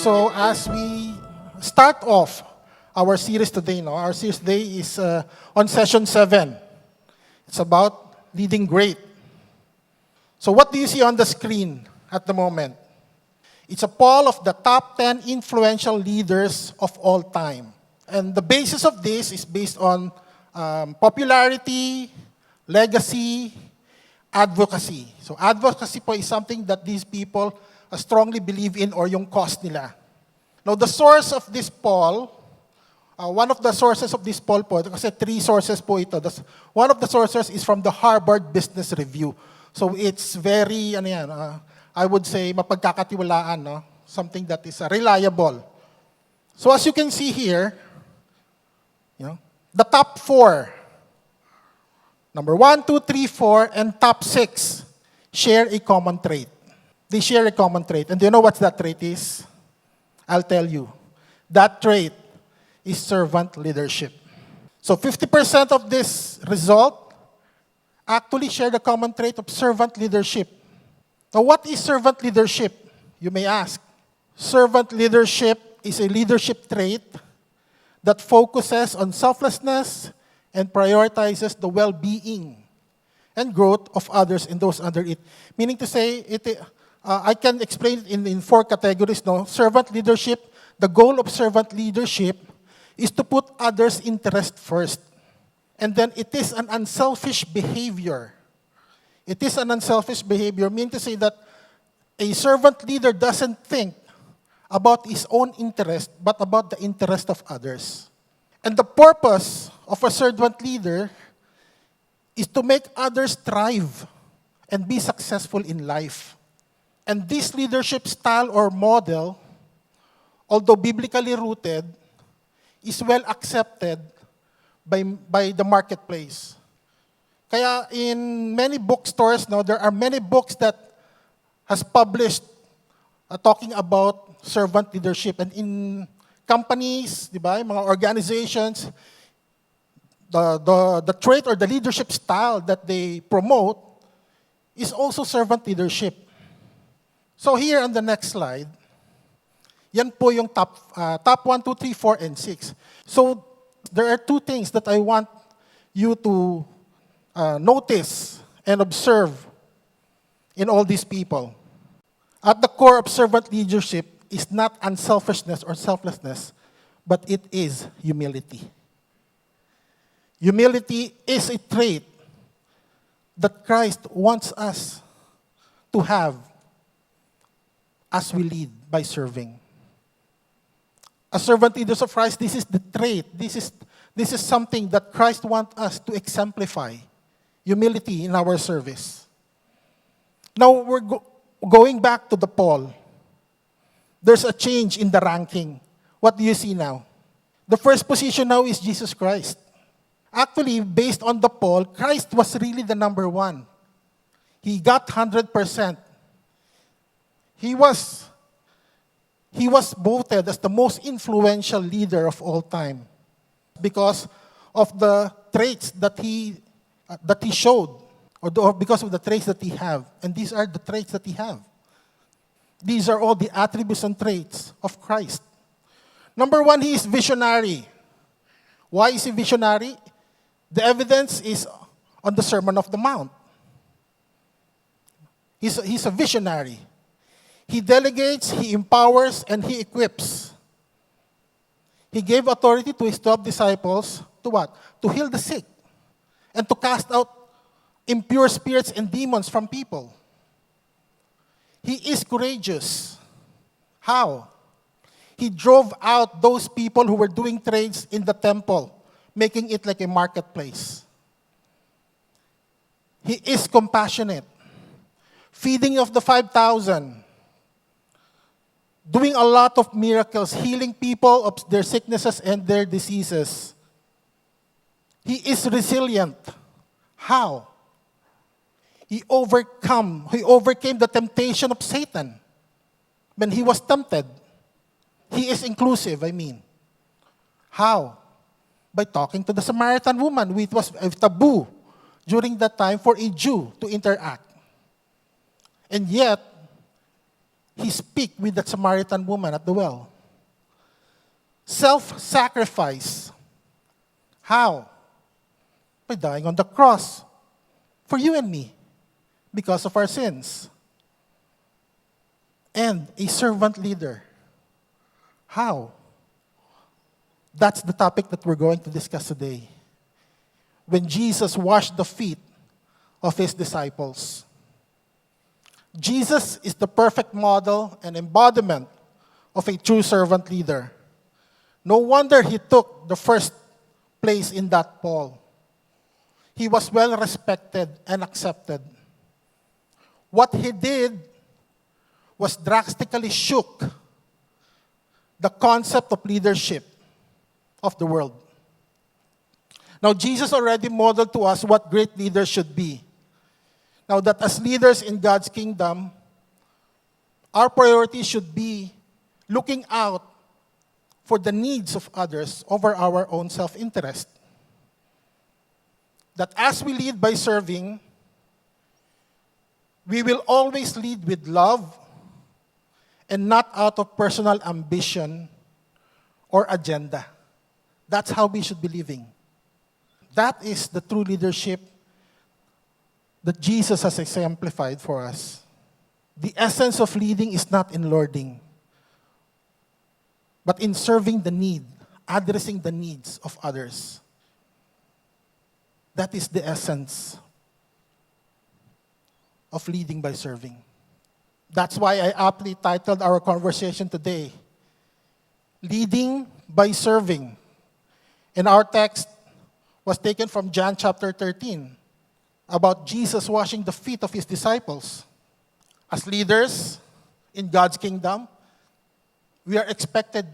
So as we start off our series today, our series today is on session 7. It's about leading great. So what do you see on the screen at the moment? It's a poll of the top 10 influential leaders of all time. And the basis of this is based on popularity, legacy, advocacy. So advocacy po is something that these people strongly believe in or yung cause nila. Now the source of this poll, one of the sources of this poll po, kasi 3 sources po ito. One of the sources is from the Harvard Business Review. So it's very, I would say, mapagkakatiwalaan, no? Something that is reliable. So as you can see here, the top 4, number 1, 2, 3, 4, and top 6 share a common trait. They share a common trait. And do you know what that trait is? I'll tell you. That trait is servant leadership. So 50% of this result actually share the common trait of servant leadership. Now, what is servant leadership? You may ask. Servant leadership is a leadership trait that focuses on selflessness and prioritizes the well-being and growth of others and those under it. Meaning to say, I can explain it in 4 categories. No? Servant leadership, the goal of servant leadership is to put others' interest first. And then it is an unselfish behavior. It is an unselfish behavior, meaning to say that a servant leader doesn't think about his own interest, but about the interest of others. And the purpose of a servant leader is to make others thrive and be successful in life. And this leadership style or model, although biblically rooted, is well accepted by the marketplace. Kaya in many bookstores, there are many books that has published talking about servant leadership. And in companies, mga organizations, the trait or the leadership style that they promote is also servant leadership. So here on the next slide, yan po yung top 1, 2, 3, 4, and 6. So there are 2 things that I want you to notice and observe in all these people. At the core of servant leadership is not unselfishness or selflessness, but it is humility. Humility is a trait that Christ wants us to have as we lead by serving. As servant leaders of Christ, this is the trait. This is something that Christ wants us to exemplify. Humility in our service. Now, we're going back to the poll. There's a change in the ranking. What do you see now? The first position now is Jesus Christ. Actually, based on the poll, Christ was really the number 1. He got 100%. He was voted as the most influential leader of all time because of the traits that he showed, or because of the traits that he have. And these are the traits that he have. These are all the attributes and traits of Christ. Number 1, he is visionary. Why is he visionary? The evidence is on the Sermon of the Mount. He's a visionary. He delegates, he empowers, and he equips. He gave authority to his 12 disciples to what? To heal the sick and to cast out impure spirits and demons from people. He is courageous. How? He drove out those people who were doing trades in the temple, making it like a marketplace. He is compassionate. Feeding of the 5,000. Doing a lot of miracles, healing people of their sicknesses and their diseases. He is resilient. How? He overcame the temptation of Satan when he was tempted. He is inclusive, How? By talking to the Samaritan woman. It was a taboo during that time for a Jew to interact. And yet, he speak with that Samaritan woman at the well? Self-sacrifice. How? By dying on the cross for you and me because of our sins. And a servant leader. How? That's the topic that we're going to discuss today. When Jesus washed the feet of his disciples. Jesus is the perfect model and embodiment of a true servant leader. No wonder he took the first place in that poll. He was well respected and accepted. What he did was drastically shook the concept of leadership of the world. Now, Jesus already modeled to us what great leaders should be. Now, that as leaders in God's kingdom, our priority should be looking out for the needs of others over our own self-interest. That as we lead by serving, we will always lead with love and not out of personal ambition or agenda. That's how we should be living. That is the true leadership that Jesus has exemplified for us. The essence of leading is not in lording, but in serving the need, addressing the needs of others. That is the essence of leading by serving. That's why I aptly titled our conversation today, Leading by Serving. And our text was taken from John chapter 13, about Jesus washing the feet of his disciples. As leaders in God's kingdom, we are expected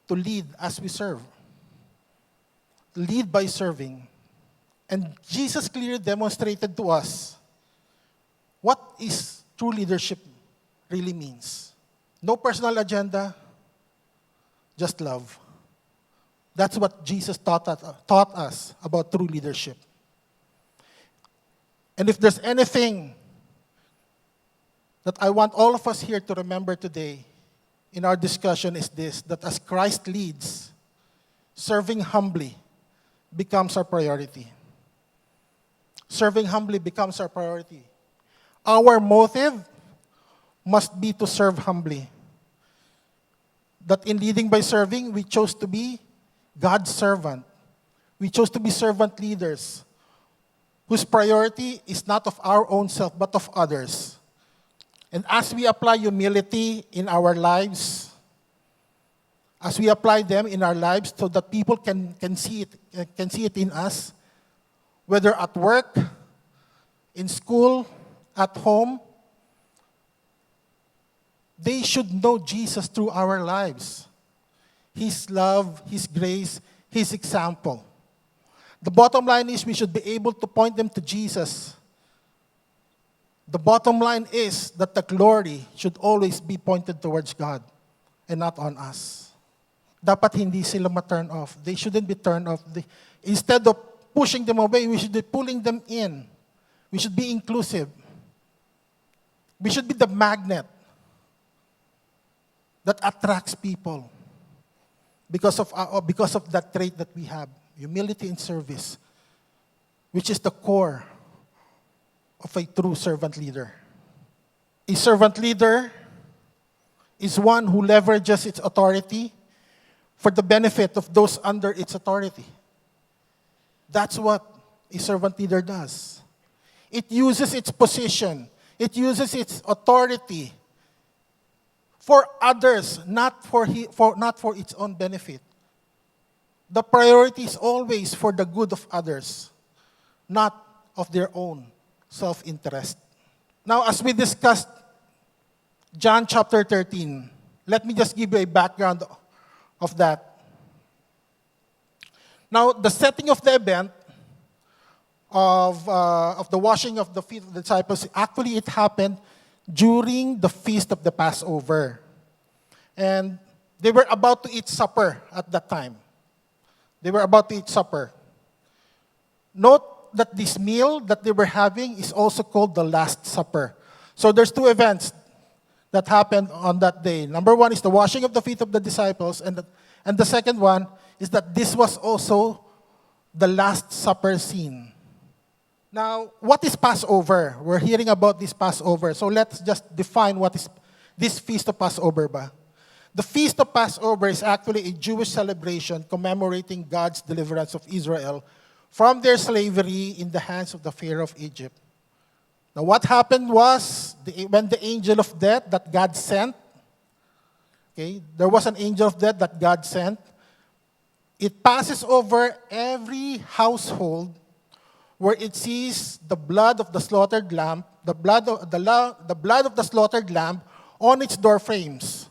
to lead as we serve. Lead by serving. And Jesus clearly demonstrated to us what is true leadership really means. No personal agenda, just love. That's what Jesus taught us about true leadership. And if there's anything that I want all of us here to remember today in our discussion is this, that as Christ leads, serving humbly becomes our priority. Serving humbly becomes our priority. Our motive must be to serve humbly. That in leading by serving, we chose to be God's servant. We chose to be servant leaders whose priority is not of our own self, but of others. And as we apply humility in our lives, as we apply them in our lives so that people can see it in us, whether at work, in school, at home, they should know Jesus through our lives. His love, His grace, His example. The bottom line is we should be able to point them to Jesus. The bottom line is that the glory should always be pointed towards God and not on us. Dapat hindi sila ma-turn off. They shouldn't be turned off. Instead of pushing them away, we should be pulling them in. We should be inclusive. We should be the magnet that attracts people because of that trait that we have, humility and service, which is the core of a true servant leader. A servant leader is one who leverages its authority for the benefit of those under its authority. That's what a servant leader does. It uses its position, it uses its authority for others, not for its own benefit. The priority is always for the good of others, not of their own self-interest. Now, as we discussed John chapter 13, let me just give you a background of that. Now, the setting of the event of the washing of the feet of the disciples, actually it happened during the feast of the Passover. And they were about to eat supper at that time. They were about to eat supper. Note that this meal that they were having is also called the Last Supper. So there's two events. that happened on that day. Number one is the washing of the feet of the disciples, and the second one is that this was also the Last Supper scene. Now, what is Passover? We're hearing about this Passover, so let's just define what is this Feast of Passover ba? The Feast of Passover is actually a Jewish celebration commemorating God's deliverance of Israel from their slavery in the hands of the Pharaoh of Egypt. Now, what happened was, when the angel of death that God sent, okay, there was an angel of death that God sent, it passes over every household where it sees the blood of the slaughtered lamb, the blood of the slaughtered lamb on its door frames,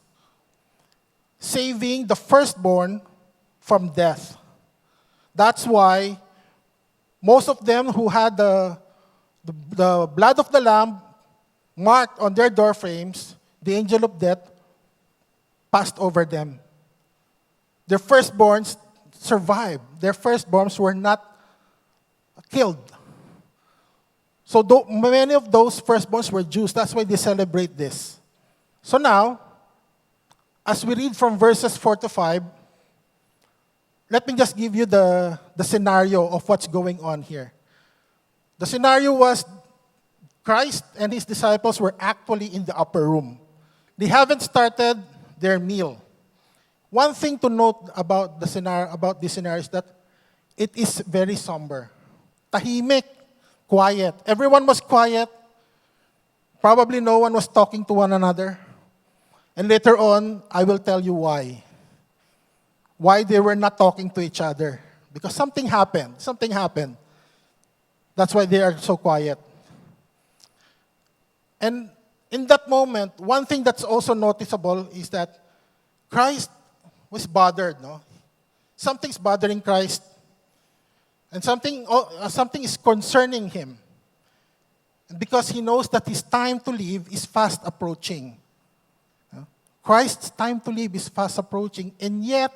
saving the firstborn from death. That's why most of them who had the blood of the lamb marked on their door frames, the angel of death passed over them. Their firstborns survived. Their firstborns were not killed. So many of those firstborns were Jews. That's why they celebrate this. So now, as we read from verses 4 to 5, let me just give you the scenario of what's going on here. The scenario was Christ and his disciples were actually in the upper room. They haven't started their meal. One thing to note about this scenario is that it is very somber. Tahimik, quiet. Everyone was quiet. Probably no one was talking to one another. And later on, I will tell you why. Why they were not talking to each other. Because something happened. Something happened. That's why they are so quiet. And in that moment, one thing that's also noticeable is that Christ was bothered, no? Something's bothering Christ. And something is concerning him. And because he knows that his time to live is fast approaching. Christ's time to live is fast approaching, and yet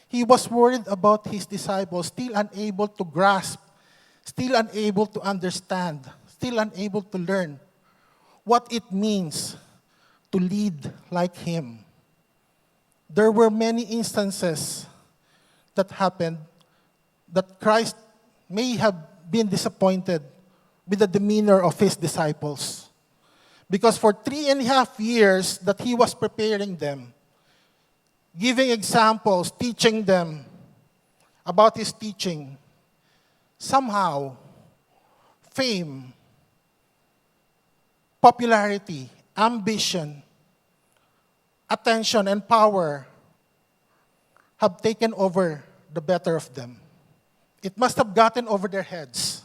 he was worried about his disciples, still unable to grasp, still unable to understand, still unable to learn what it means to lead like him. There were many instances that happened that Christ may have been disappointed with the demeanor of his disciples. Because for 3.5 years that he was preparing them, giving examples, teaching them about his teaching, somehow, fame, popularity, ambition, attention, and power have taken over the better of them. It must have gotten over their heads.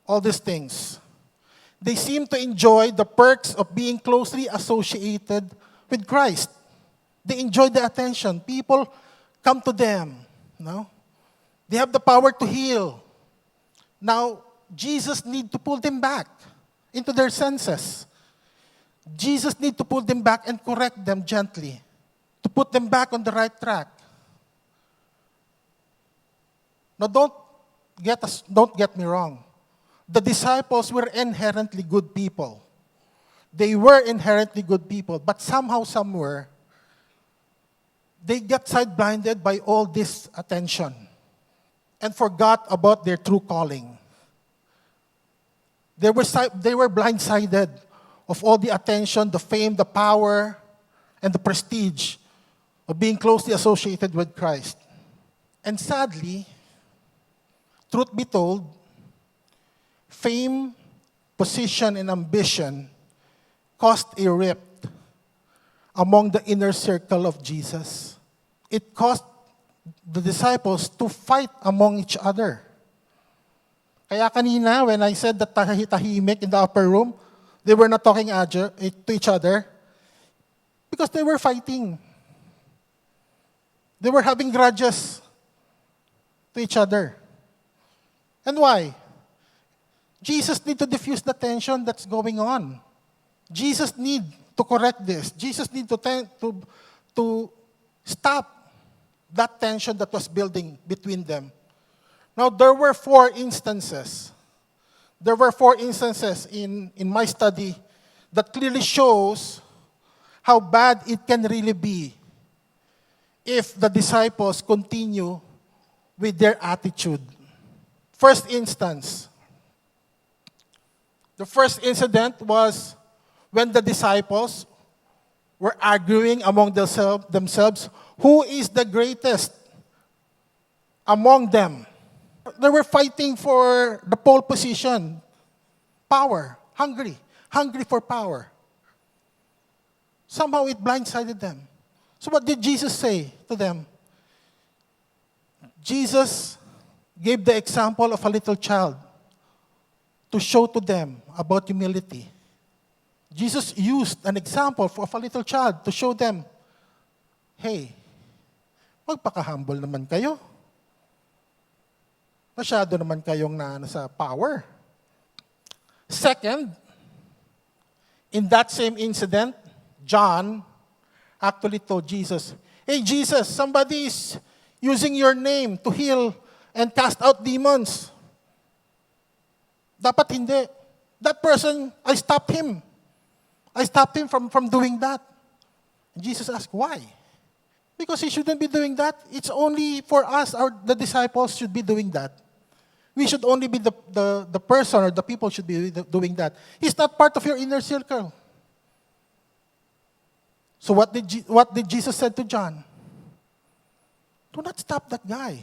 All these things. They seem to enjoy the perks of being closely associated with Christ. They enjoy the attention. People come to them. No? They have the power to heal. Now, Jesus needs to pull them back into their senses. Jesus needs to pull them back and correct them gently, to put them back on the right track. Now, don't get me wrong. The disciples were inherently good people. They were inherently good people, but somehow, somewhere, they got side-blinded by all this attention and forgot about their true calling. They were blindsided of all the attention, the fame, the power, and the prestige of being closely associated with Christ. And sadly, truth be told, fame, position, and ambition caused a rift among the inner circle of Jesus. It caused the disciples to fight among each other. Kaya kanina, when I said that tahimik in the upper room, they were not talking to each other because they were fighting. They were having grudges to each other. And why? Jesus needs to diffuse the tension that's going on. Jesus needs to correct this. Jesus needs to stop that tension that was building between them. Now, there were 4 instances. There were 4 instances in my study that clearly shows how bad it can really be if the disciples continue with their attitude. First instance, the first incident was when the disciples were arguing among themselves, who is the greatest among them? They were fighting for the pole position, power, hungry for power. Somehow it blindsided them. So what did Jesus say to them? Jesus gave the example of a little child to show to them about humility. Jesus used an example of a little child to show them, hey, magpaka-humble naman kayo. Masyado naman kayong nasa power. Second, in that same incident, John actually told Jesus, hey Jesus, somebody is using your name to heal and cast out demons. Dapat hindi. That person, I stopped him. I stopped him from doing that. And Jesus asked, why? Because he shouldn't be doing that. It's only for us, the disciples should be doing that. We should only be the person or the people should be doing that. He's not part of your inner circle. So what did Jesus say to John? Do not stop that guy.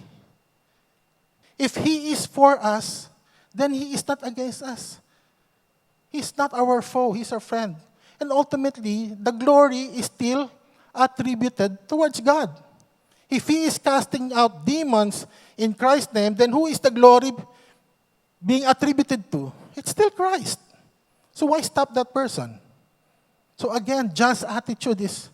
If he is for us, then he is not against us. He's not our foe, he's our friend. And ultimately, the glory is still attributed towards God. If he is casting out demons in Christ's name, then who is the glory being attributed to? It's still Christ. So why stop that person? So again, John's attitude is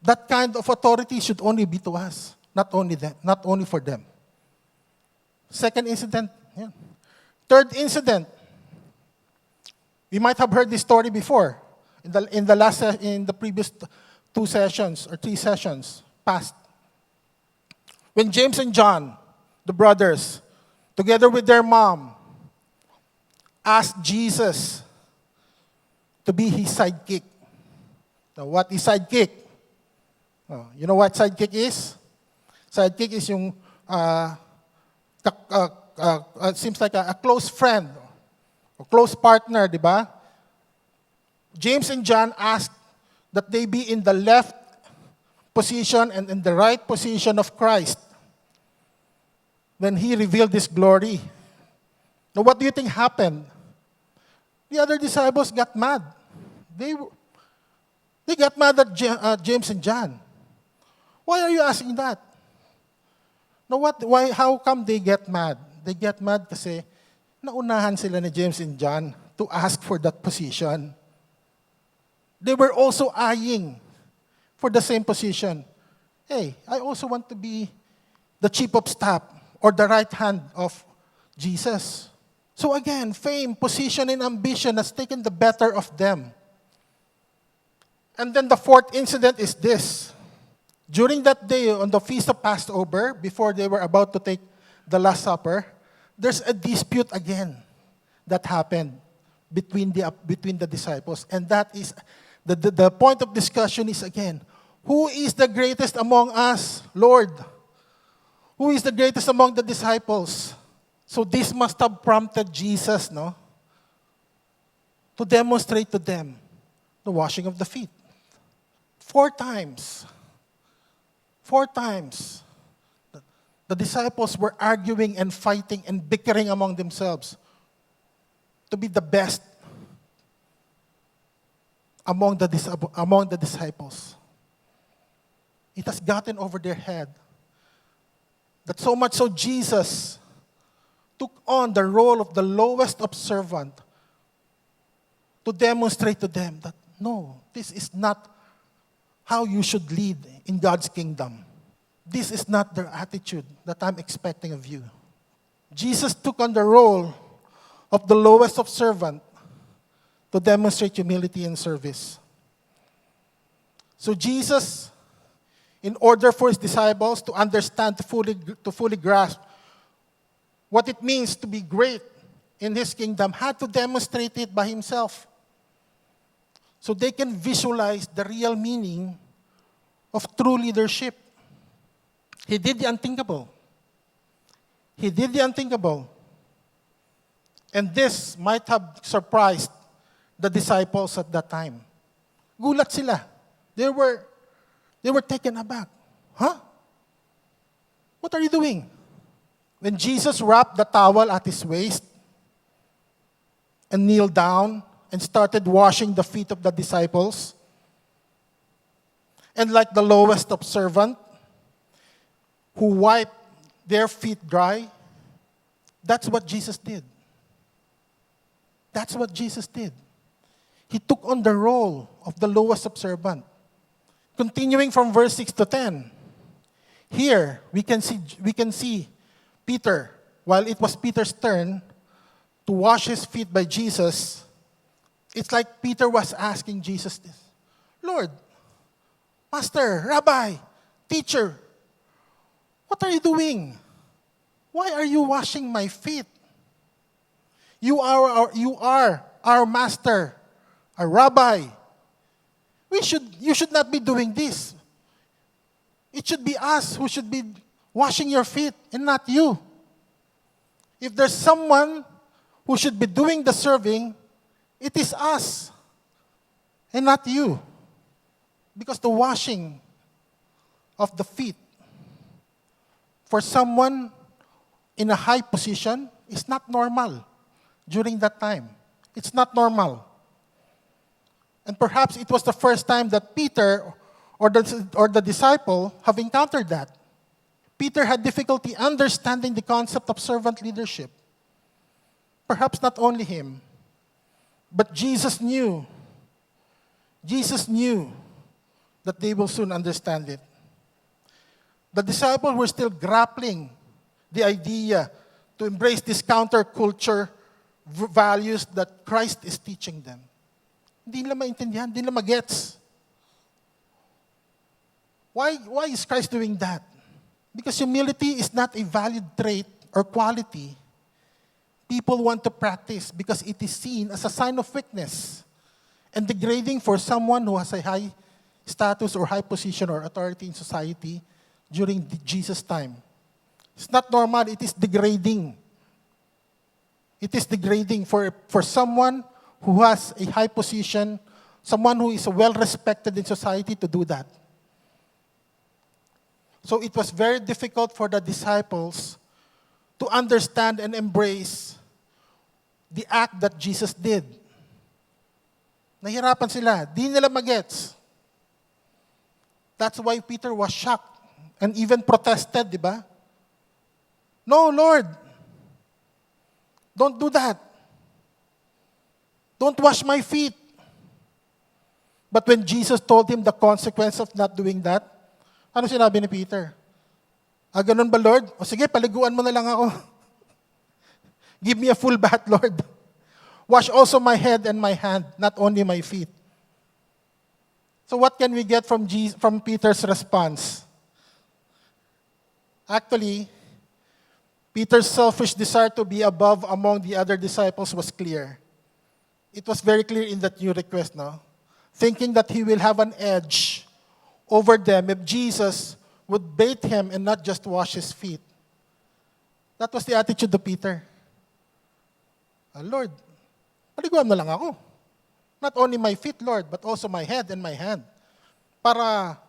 that kind of authority should only be to us, not only for them. Second incident. Yeah. Third incident. We might have heard this story before in the previous 2 sessions or 3 sessions past. When James and John, the brothers, together with their mom, asked Jesus to be his sidekick. Now, what is sidekick? Oh, you know what sidekick is? Sidekick is yung it seems like a close friend or close partner, di ba? James and John asked that they be in the left position and in the right position of Christ when he revealed his glory. Now, what do you think happened? The other disciples got mad. They got mad at James and John. Why are you asking that? Now, why? How come they get mad? They get mad kasi naunahan sila ni James and John to ask for that position. They were also eyeing for the same position. Hey, I also want to be the chief of staff or the right hand of Jesus. So again, fame, position, and ambition has taken the better of them. And then the fourth incident is this. During that day, on the Feast of Passover, before they were about to take the Last Supper, there's a dispute again that happened between the disciples. And that is, the point of discussion is again, who is the greatest among us, Lord? Who is the greatest among the disciples? So this must have prompted Jesus, no? To demonstrate to them the washing of the feet. 4 times. 4 times. The disciples were arguing and fighting and bickering among themselves to be the best among the disciples. It has gotten over their head that so much so Jesus took on the role of the lowest observant to demonstrate to them that, no, this is not how you should lead in God's kingdom. This is not the attitude that I'm expecting of you. Jesus took on the role of the lowest observant to demonstrate humility and service. So Jesus, in order for his disciples to understand, to fully grasp what it means to be great in his kingdom, had to demonstrate it by himself. so they can visualize the real meaning of true leadership. He did the unthinkable. He did the unthinkable. And this might have surprised the disciples at that time. Gulat sila. They were taken aback. Huh? What are you doing? When Jesus wrapped the towel at his waist and kneeled down and started washing the feet of the disciples, and like the lowest of servant who wiped their feet dry, that's what Jesus did. That's what Jesus did. He took on the role of the lowest of servant. Continuing from verse 6 to 10, here we can see Peter, while it was Peter's turn to wash his feet by Jesus, it's like Peter was asking Jesus this, Lord, Master, Rabbi, Teacher, what are you doing? Why are you washing my feet? You are our Master, our Rabbi. You should not be doing this. It should be us who should be washing your feet and not you. If there's someone who should be doing the serving, it is us and not you. Because the washing of the feet for someone in a high position is not normal during that time. It's not normal. And perhaps it was the first time that Peter or the disciple have encountered that. Peter had difficulty understanding the concept of servant leadership. Perhaps not only him, but Jesus knew. Jesus knew that they will soon understand it. The disciples were still grappling the idea to embrace this counterculture values that Christ is teaching them. Hindi nila maintindihan, hindi nila magets. Why is Christ doing that? Because humility is not a valid trait or quality people want to practice because it is seen as a sign of weakness and degrading for someone who has a high status or high position or authority in society during Jesus' time. It's not normal, it is degrading. It is degrading for someone who has a high position, someone who is well-respected in society to do that. So it was very difficult for the disciples to understand and embrace the act that Jesus did. Nahirapan sila. Di nila magets. That's why Peter was shocked and even protested, di ba? No, Lord. Don't do that. Don't wash my feet. But when Jesus told him the consequence of not doing that, ano sinabi ni Peter? Ganun ba, Lord? O sige, paliguan mo na lang ako. Give me a full bath, Lord. Wash also my head and my hand, not only my feet. So what can we get from Peter's response? Actually, Peter's selfish desire to be above among the other disciples was clear. It was very clear in that new request, no? Thinking that he will have an edge over them if Jesus would bathe him and not just wash his feet. That was the attitude of Peter. Lord, paliguan mo lang ako. Not only my feet, Lord, but also my head and my hand. Para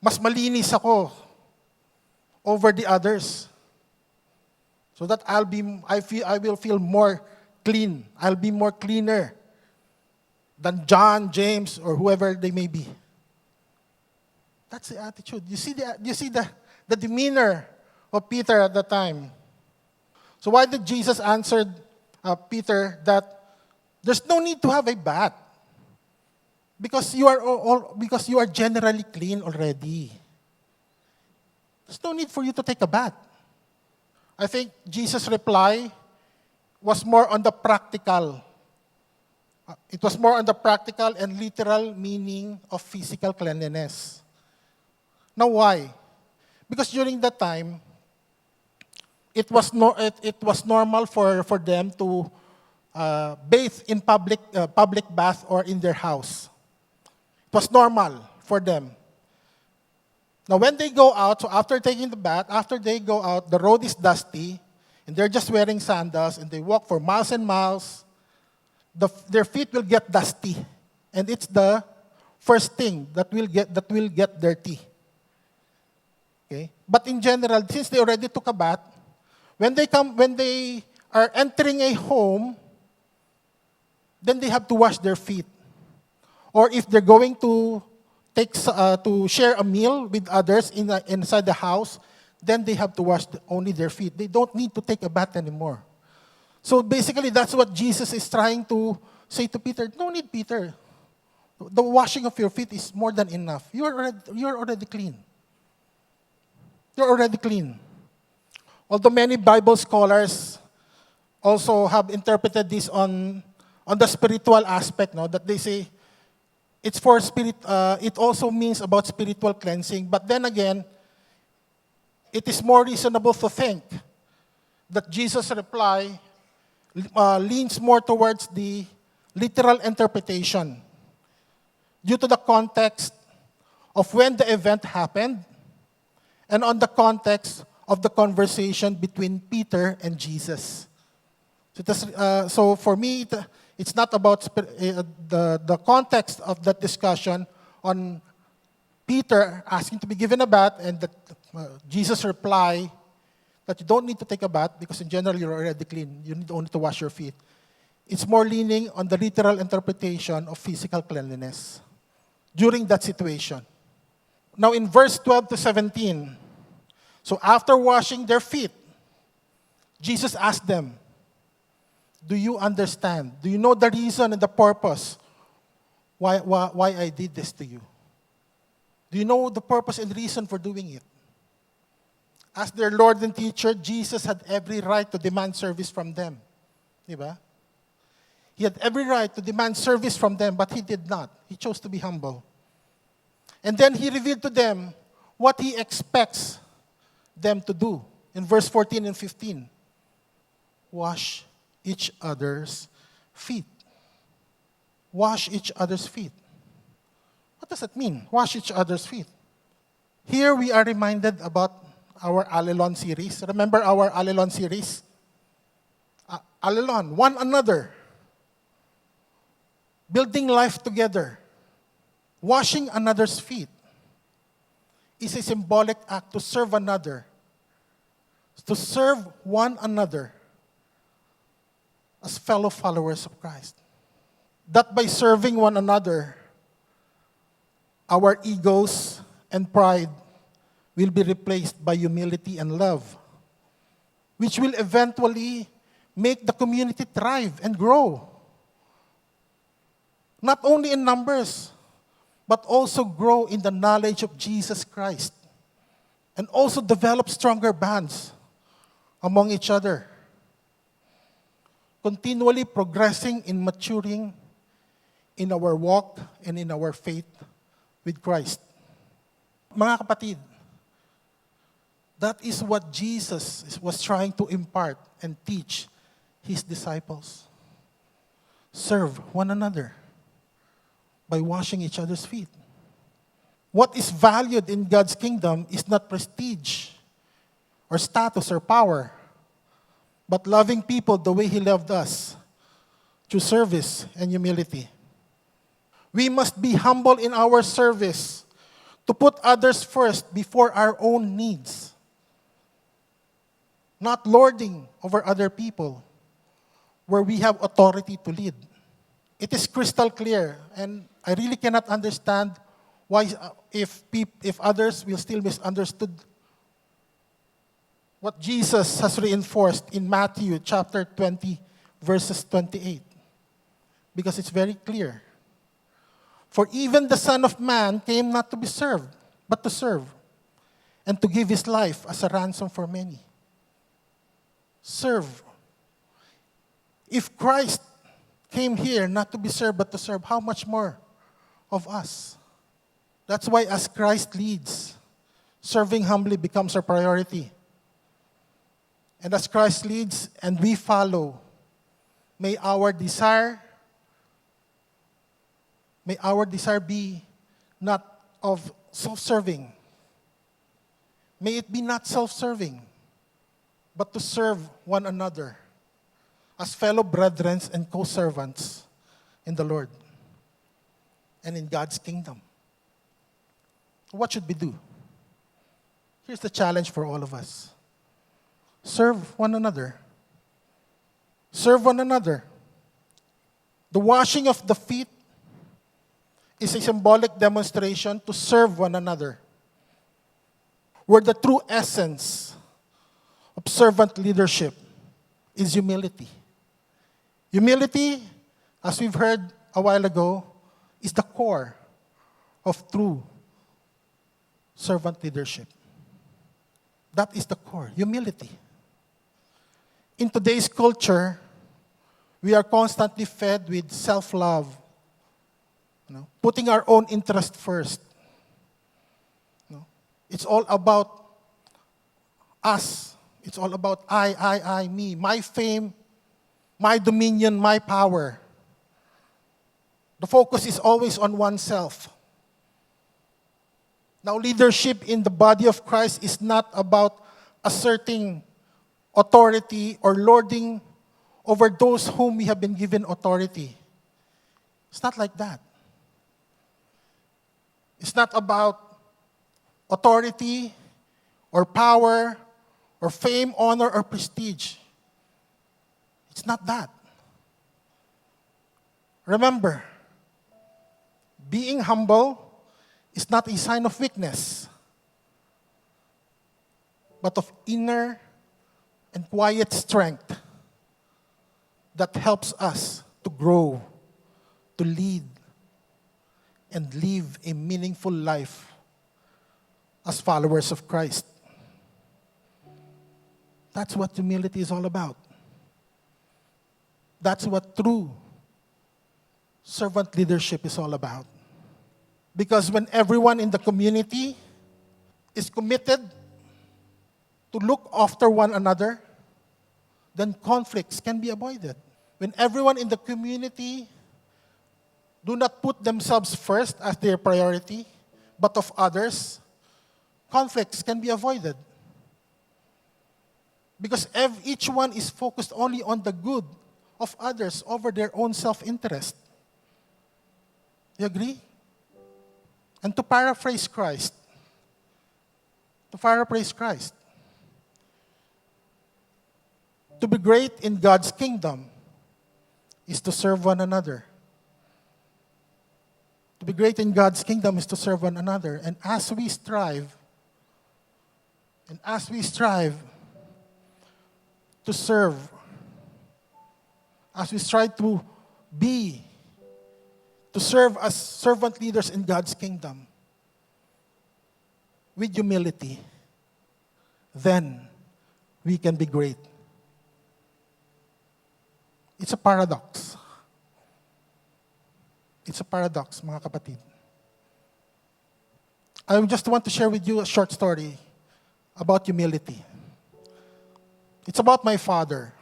mas malinis ako over the others. So that I will feel more clean. I'll be more cleaner than John, James, or whoever they may be. That's the attitude. You see the demeanor of Peter at the time. So why did Jesus answer Peter that there's no need to have a bath because you are generally clean already. There's no need for you to take a bath. I think Jesus' reply was more on the practical. It was more on the practical and literal meaning of physical cleanliness. Now why? Because during that time, it was normal for them to bathe in public bath or in their house. It was normal for them. Now, when they go out, so after taking the bath, after they go out, the road is dusty, and they're just wearing sandals, and they walk for miles and miles. Their feet will get dusty, and it's the first thing that will get dirty. Okay? But in general, since they already took a bath, when they are entering a home, then they have to wash their feet. Or if they're going to to share a meal with others inside the house, then they have to wash only their feet. They don't need to take a bath anymore. So basically, that's what Jesus is trying to say to Peter. No need, Peter. The washing of your feet is more than enough. You're already clean. You're already clean. Although many Bible scholars also have interpreted this on the spiritual aspect, no, that they say it's for spirit. It also means about spiritual cleansing. But then again, it is more reasonable to think that Jesus' reply leans more towards the literal interpretation due to the context of when the event happened and on the context of the conversation between Peter and Jesus. So for me, it's not about the context of that discussion on Peter asking to be given a bath and Jesus' reply that you don't need to take a bath because in general you're already clean. You need only to wash your feet. It's more leaning on the literal interpretation of physical cleanliness during that situation. Now in verse 12 to 17, so after washing their feet, Jesus asked them, do you understand? Do you know the reason and the purpose why I did this to you? Do you know the purpose and reason for doing it? As their Lord and teacher, Jesus had every right to demand service from them. Diba? He had every right to demand service from them, but he did not. He chose to be humble. And then he revealed to them what he expects them to do. In verse 14 and 15, wash each other's feet. Wash each other's feet. What does it mean? Wash each other's feet. Here we are reminded about our Alelon series. Remember our Alelon series? Alelon, one another. Building life together. Washing another's feet is a symbolic act to serve another. To serve one another as fellow followers of Christ. That by serving one another, our egos and pride will be replaced by humility and love, which will eventually make the community thrive and grow. Not only in numbers, but also grow in the knowledge of Jesus Christ, and also develop stronger bonds among each other. Continually progressing in maturing in our walk and in our faith with Christ. Mga kapatid, that is what Jesus was trying to impart and teach his disciples. Serve one another by washing each other's feet. What is valued in God's kingdom is not prestige or status or power, but loving people the way he loved us, through service and humility. We must be humble in our service to put others first before our own needs, not lording over other people where we have authority to lead. It is crystal clear, and I really cannot understand why, if others will still misunderstood what Jesus has reinforced in Matthew chapter 20, verses 28. Because it's very clear. For even the Son of Man came not to be served, but to serve, and to give his life as a ransom for many. Serve. If Christ came here not to be served, but to serve, how much more of us? That's why as Christ leads, serving humbly becomes our priority. And as Christ leads and we follow, may our desire be not of self-serving. May it be not self-serving, but to serve one another as fellow brethren and co-servants in the Lord and in God's kingdom. What should we do? Here's the challenge for all of us. Serve one another. Serve one another. The washing of the feet is a symbolic demonstration to serve one another, where the true essence of servant leadership is humility. Humility, as we've heard a while ago, is the core of true servant leadership. That is the core, humility. In today's culture, we are constantly fed with self-love, putting our own interest first. It's all about us. It's all about I, me, my fame, my dominion, my power. The focus is always on oneself. Now, leadership in the body of Christ is not about asserting authority or lording over those whom we have been given authority. It's not like that. It's not about authority or power or fame, honor, or prestige. It's not that. Remember, being humble is not a sign of weakness, but of inner and quiet strength that helps us to grow, to lead, and live a meaningful life as followers of Christ. That's what humility is all about. That's what true servant leadership is all about. Because when everyone in the community is committed to look after one another, then conflicts can be avoided. When everyone in the community do not put themselves first as their priority, but of others, conflicts can be avoided. Because each one is focused only on the good of others over their own self-interest. You agree? And to paraphrase Christ, to be great in God's kingdom is to serve one another. To be great in God's kingdom is to serve one another. And as we strive to serve, as we strive to serve as servant leaders in God's kingdom with humility, then we can be great. It's a paradox. It's a paradox, mga kapatid. I just want to share with you a short story about humility. It's about my father.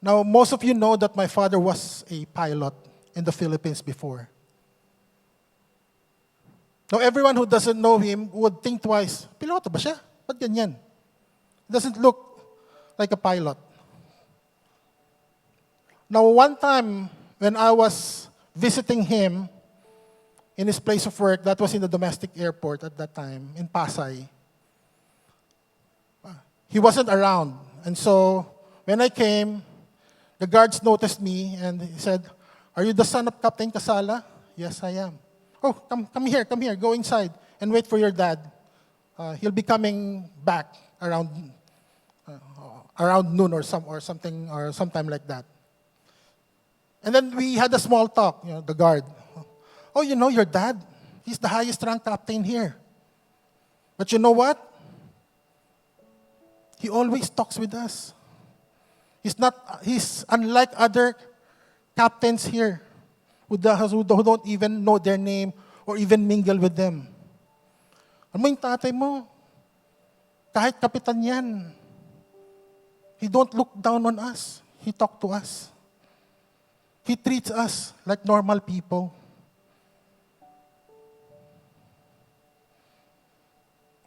Now, most of you know that my father was a pilot in the Philippines before. Now, everyone who doesn't know him would think twice, piloto ba siya? Ba't ganyan? Doesn't look like a pilot. Now, one time when I was visiting him in his place of work, that was in the domestic airport at that time, in Pasay, he wasn't around. And so, when I came, the guards noticed me and he said, "Are you the son of Captain Casala?" "Yes, I am." "Oh, come here, go inside and wait for your dad. He'll be coming back around noon or sometime like that." And then we had a small talk, the guard. "Oh, you know your dad? He's the highest ranked captain here. But you know what? He always talks with us. He's unlike other captains here who don't even know their name or even mingle with them. Ano mo yung tatay mo? Kahit kapitan yan. He don't look down on us. He talked to us. He treats us like normal people.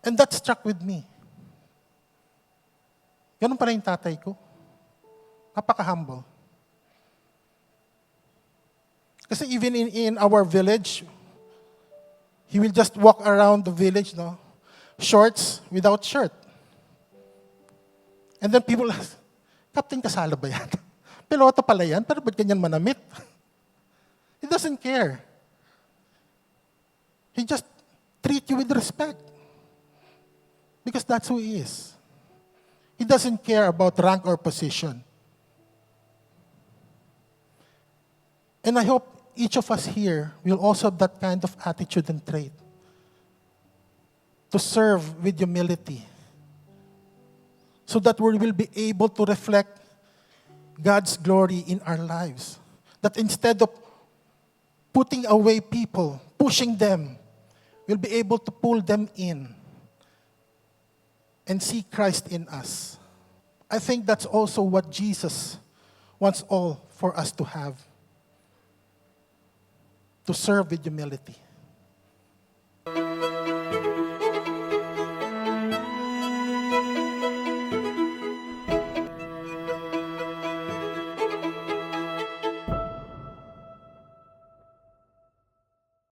And that struck with me. Ganun pala yung tatay ko. Napaka-humble. Kasi even in our village, he will just walk around the village, no? Shorts without shirt. And then people ask, Captain Casala ba yan? Piloto pala yan, pero ba't ganyan manamit? He doesn't care. He just treat you with respect. Because that's who he is. He doesn't care about rank or position. And I hope each of us here will also have that kind of attitude and trait. To serve with humility. So that we will be able to reflect God's glory in our lives. That instead of putting away people, pushing them, we'll be able to pull them in and see Christ in us. I think that's also what Jesus wants all for us to have. To serve with humility.